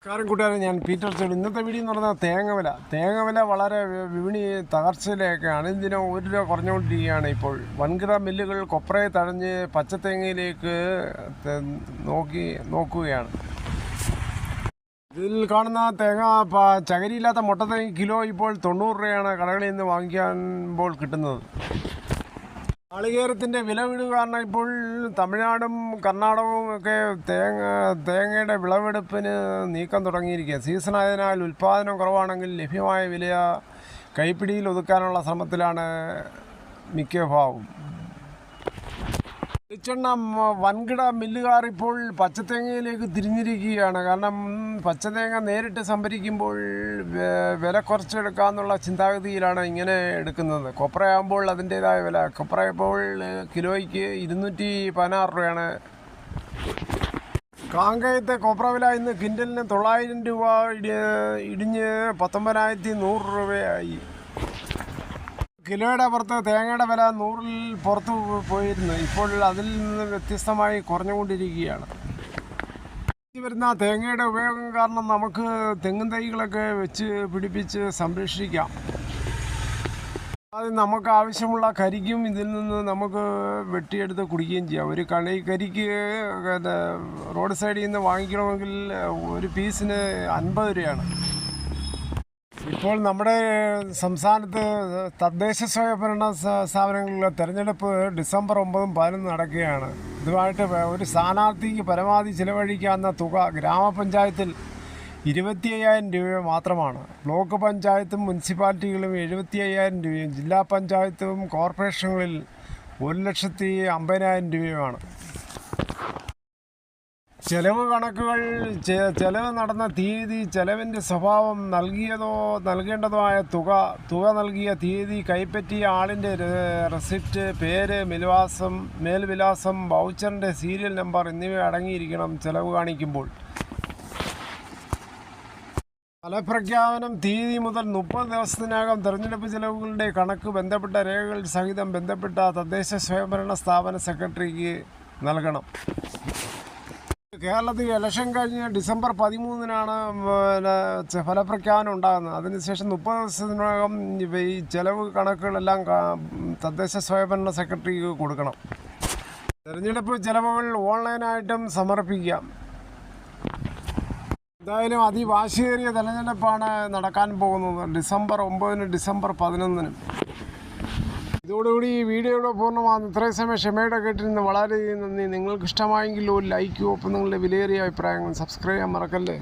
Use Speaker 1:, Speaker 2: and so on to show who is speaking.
Speaker 1: കൂട്ടുകാരെ, ഞാൻ പീറ്റർ ചേട്ടൻ. ഇന്നത്തെ വീഡിയോ എന്ന് പറഞ്ഞാൽ തേങ്ങ വില വളരെ വിപണി തകർച്ചയിലേക്കാണ്. ഇതിന് 1 രൂപ കുറഞ്ഞുകൊണ്ടിരിക്കുകയാണ്. ഇപ്പോൾ വൻകിട മില്ലുകൾ കൊപ്രയെ തഴഞ്ഞ് പച്ചത്തേങ്ങയിലേക്ക് നോക്കുകയാണ്. ഇതിൽ കാണുന്ന തേങ്ങ ചകരിയില്ലാത്ത മുട്ടത്തേങ്ങ കിലോ ഇപ്പോൾ 90 രൂപയാണ് കടകളിൽ നിന്ന് വാങ്ങിക്കുമ്പോൾ കിട്ടുന്നത്. നാളികേരത്തിൻ്റെ വില വീട് കാരണം ഇപ്പോൾ തമിഴ്നാടും കർണാടകവും ഒക്കെ തേങ്ങയുടെ വിളവെടുപ്പിന് നീക്കം തുടങ്ങിയിരിക്കുക. സീസണായതിനാൽ ഉൽപ്പാദനം കുറവാണെങ്കിൽ ലഭ്യമായ വില കൈപ്പിടിയിൽ ഒതുക്കാനുള്ള ശ്രമത്തിലാണ് മിക്ക വിഭാഗവും. വെളിച്ചെണ്ണ വൻകിട മില്ലുകാർ ഇപ്പോൾ പച്ചത്തേങ്ങയിലേക്ക് തിരിഞ്ഞിരിക്കുകയാണ്. കാരണം പച്ചത്തേങ്ങ നേരിട്ട് സംഭരിക്കുമ്പോൾ വില കുറച്ചെടുക്കാമെന്നുള്ള ചിന്താഗതിയിലാണ് ഇങ്ങനെ എടുക്കുന്നത്. കൊപ്രയാകുമ്പോൾ അതിൻ്റേതായ വില. കൊപ്ര ഇപ്പോൾ കിലോയ്ക്ക് 216 രൂപയാണ്. കാങ്കയത്തെ കൊപ്ര വില ഇന്ന് ക്വിൻ്റലിന് 900 രൂപ ഇടിഞ്ഞ് 19,100 രൂപയായി. കിലോയുടെ പുറത്ത് തേങ്ങയുടെ വില 100-ൽ പുറത്ത് പോയിരുന്നു. ഇപ്പോൾ അതിൽ നിന്ന് വ്യത്യസ്തമായി കുറഞ്ഞുകൊണ്ടിരിക്കുകയാണ്. വരുന്ന തേങ്ങയുടെ ഉപയോഗം കാരണം നമുക്ക് തെങ്ങും തൈകളൊക്കെ വെച്ച് പിടിപ്പിച്ച് സംരക്ഷിക്കാം. അത് നമുക്ക് ആവശ്യമുള്ള കരിക്കും ഇതിൽ നിന്ന് നമുക്ക് വെട്ടിയെടുത്ത് കുടിക്കുകയും ചെയ്യാം. ഒരു കരിക്ക് റോഡ് സൈഡിൽ നിന്ന് വാങ്ങിക്കണമെങ്കിൽ ഒരു പീസിന് 50 രൂപയാണ്. ഇപ്പോൾ നമ്മുടെ സംസ്ഥാനത്ത് തദ്ദേശ സ്വയംഭരണ സ്ഥാപനങ്ങളിലെ തെരഞ്ഞെടുപ്പ് ഡിസംബർ 9-ഉം 11-ഉം നടക്കുകയാണ്. ഇതുമായിട്ട് ഒരു സ്ഥാനാർത്ഥിക്ക് പരമാവധി ചിലവഴിക്കാവുന്ന തുക ഗ്രാമപഞ്ചായത്തിൽ 25,000 രൂപ മാത്രമാണ്. ബ്ലോക്ക് പഞ്ചായത്തും മുനിസിപ്പാലിറ്റികളും 75,000 രൂപയും ജില്ലാ പഞ്ചായത്തും കോർപ്പറേഷനുകളിൽ 1,50,000 രൂപയുമാണ്. ചെലവ് കണക്കുകൾ, ചെലവ് നടന്ന തീയതി, ചെലവിൻ്റെ സ്വഭാവം, നൽകേണ്ടതുമായ തുക നൽകിയ തീയതി, കൈപ്പറ്റിയ ആളിൻ്റെ റെസിപ്റ്റ്, പേര്, മേൽവിലാസം, വൗച്ചറിൻ്റെ സീരിയൽ നമ്പർ എന്നിവ അടങ്ങിയിരിക്കണം ചെലവ് കാണിക്കുമ്പോൾ. ഫലപ്രഖ്യാപനം തീയതി മുതൽ 30 ദിവസത്തിനകം തെരഞ്ഞെടുപ്പ് ചെലവുകളുടെ കണക്ക് ബന്ധപ്പെട്ട രേഖകൾ സഹിതം ബന്ധപ്പെട്ട തദ്ദേശ സ്വയംഭരണ സ്ഥാപന സെക്രട്ടറിക്ക് നൽകണം. കേരളത്തിൽ ഇലക്ഷൻ കഴിഞ്ഞ് ഡിസംബർ 13-നാണ് ഫലപ്രഖ്യാപനം ഉണ്ടാകുന്നത്. അതിനുശേഷം 30 ദിവസത്തിനകം ഈ ചെലവ് കണക്കുകളെല്ലാം തദ്ദേശ സ്വയംഭരണ സെക്രട്ടറിക്ക് കൊടുക്കണം. തിരഞ്ഞെടുപ്പ് ചെലവുകൾ ഓൺലൈനായിട്ടും സമർപ്പിക്കാം. എന്തായാലും അതിവാശിയേറിയ തെരഞ്ഞെടുപ്പാണ് നടക്കാൻ പോകുന്നത്. ഡിസംബർ 9-നും ഡിസംബർ 11-നും. ഇതോടുകൂടി ഈ വീഡിയോയുടെ പൂർണ്ണമാകുന്നു. ഇത്രയും സമയം ക്ഷമയുടെ കേട്ടിരുന്ന് വളരെ നന്ദി. നിങ്ങൾക്ക് ഇഷ്ടമായെങ്കിൽ ഒരു ലൈക്കും, ഒപ്പം നിങ്ങളുടെ വിലയേറിയ അഭിപ്രായങ്ങൾ സബ്സ്ക്രൈബ് ചെയ്യാൻ മറക്കല്ലേ.